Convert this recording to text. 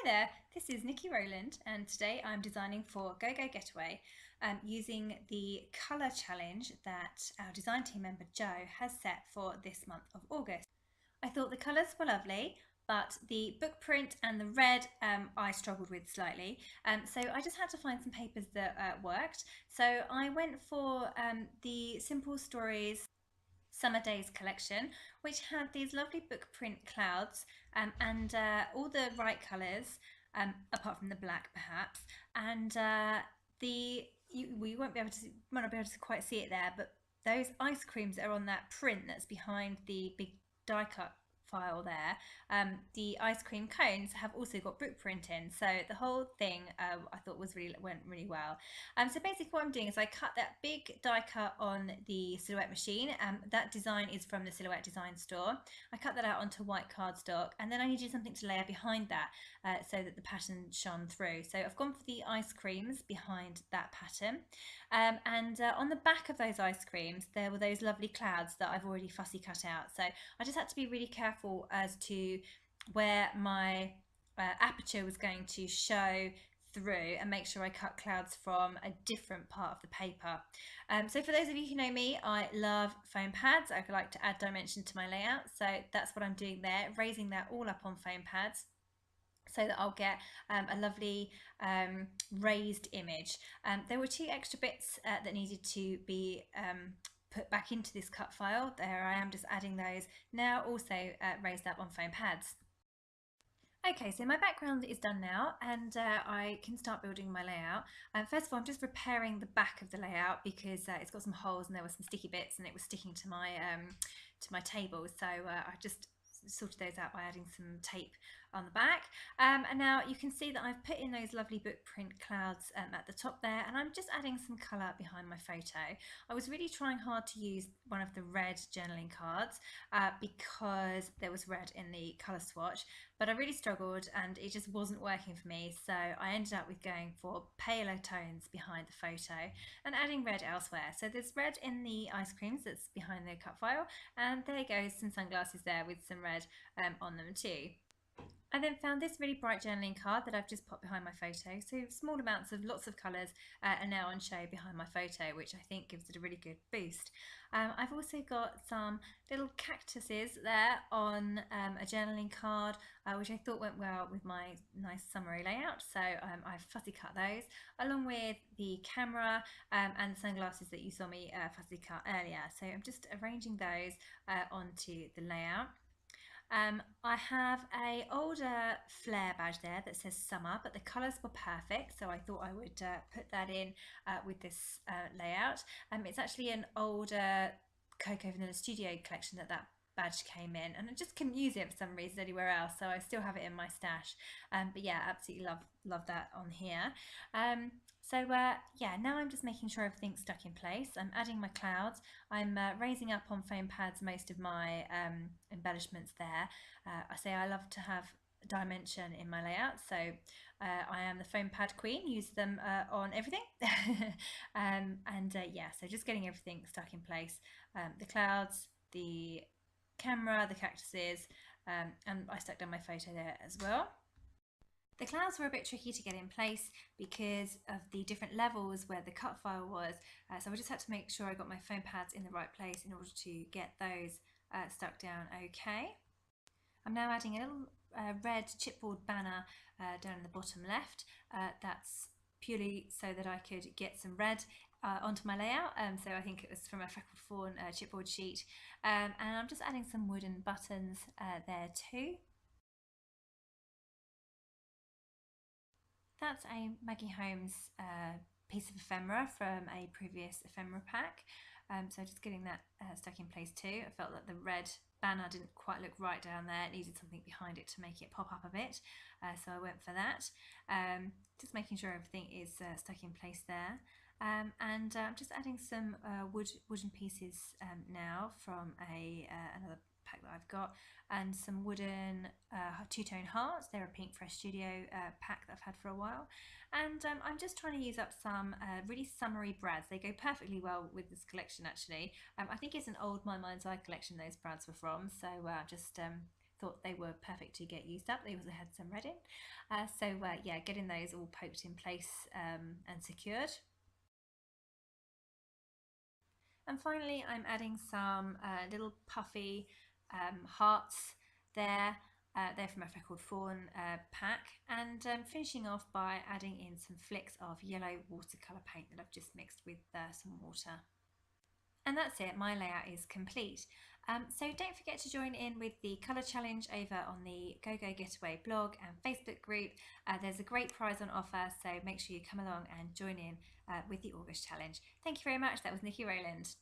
Hi there, this is Niki Rowland and today I'm designing for GoGo Getaway using the colour challenge that our design team member Jo has set for this month of August. I thought the colours were lovely, but the book print and the red I struggled with slightly, so I just had to find some papers that worked. So I went for the Simple Stories Summer Days collection, which had these lovely book print clouds and all the right colours, apart from the black perhaps. And we won't be able to might not be able to quite see it there, but those ice creams that are on that print that's behind the big die cut file there, the ice cream cones have also got book print in, so the whole thing I thought went really well. So basically what I'm doing is I cut that big die cut on the Silhouette machine. That design is from the Silhouette design store. I cut that out onto white cardstock, and then I needed something to layer behind that so that the pattern shone through. So I've gone for the ice creams behind that pattern. And on the back of those ice creams there were those lovely clouds that I've already fussy cut out. So I just had to be really careful as to where my aperture was going to show through and make sure I cut clouds from a different part of the paper. So for those of you who know me, I love foam pads. I like to add dimension to my layout, so that's what I'm doing there, raising that all up on foam pads so that I'll get a lovely raised image. There were two extra bits that needed to be put back into this cut file. There I am, just adding those now, also raised up on foam pads. Okay, so my background is done now and I can start building my layout. First of all, I'm just repairing the back of the layout because it's got some holes and there were some sticky bits and it was sticking to my table. So I just sorted those out by adding some tape on the back. And now you can see that I've put in those lovely book print clouds at the top there, and I'm just adding some colour behind my photo. I was really trying hard to use one of the red journaling cards because there was red in the colour swatch, but I really struggled and it just wasn't working for me, so I ended up with going for paler tones behind the photo and adding red elsewhere. So there's red in the ice creams that's behind the cut file, and there goes some sunglasses there with some red on them too. I then found this really bright journaling card that I've just popped behind my photo. So small amounts of lots of colours are now on show behind my photo, which I think gives it a really good boost. I've also got some little cactuses there on a journaling card, which I thought went well with my nice summary layout. So I've fussy cut those, along with the camera and the sunglasses that you saw me fussy cut earlier. So I'm just arranging those onto the layout. I have a older flare badge there that says summer, but the colours were perfect, so I thought I would put that in with this layout. It's actually an older Cocoa Vanilla Studio collection that badge came in, and I just couldn't use it for some reason anywhere else, so I still have it in my stash. But yeah, absolutely love that on here. Yeah, now I'm just making sure everything's stuck in place. I'm adding my clouds. I'm raising up on foam pads most of my embellishments there. I say I love to have dimension in my layout, so I am the foam pad queen, use them on everything. Yeah, so just getting everything stuck in place. The clouds, the camera, the cactuses, and I stuck down my photo there as well. The clouds were a bit tricky to get in place because of the different levels where the cut file was, so I just had to make sure I got my foam pads in the right place in order to get those stuck down okay. I'm now adding a little red chipboard banner down in the bottom left. That's purely so that I could get some red onto my layout, so I think it was from a Freckled Fawn chipboard sheet, and I'm just adding some wooden buttons there too. That's a Maggie Holmes piece of ephemera from a previous ephemera pack. So just getting that stuck in place too. I felt that the red banner didn't quite look right down there. It needed something behind it to make it pop up a bit. So I went for that. Just making sure everything is stuck in place there. I'm just adding some wooden pieces now from another pack that I've got, and some wooden two-tone hearts. They're a Pink Fresh Studio pack that I've had for a while, and I'm just trying to use up some really summery brads. They go perfectly well with this collection actually. I think it's an old My Mind's Eye collection those brads were from, so just thought they were perfect to get used up. They also had some red in. Yeah, getting those all poked in place and secured. And finally, I'm adding some little puffy hearts there. They're from a Freckled Fawn pack, and finishing off by adding in some flicks of yellow watercolour paint that I've just mixed with some water. And that's it, my layout is complete. So don't forget to join in with the colour challenge over on the GoGo Getaway blog and Facebook group. There's a great prize on offer, so make sure you come along and join in with the August challenge. Thank you very much. That was Niki Rowland.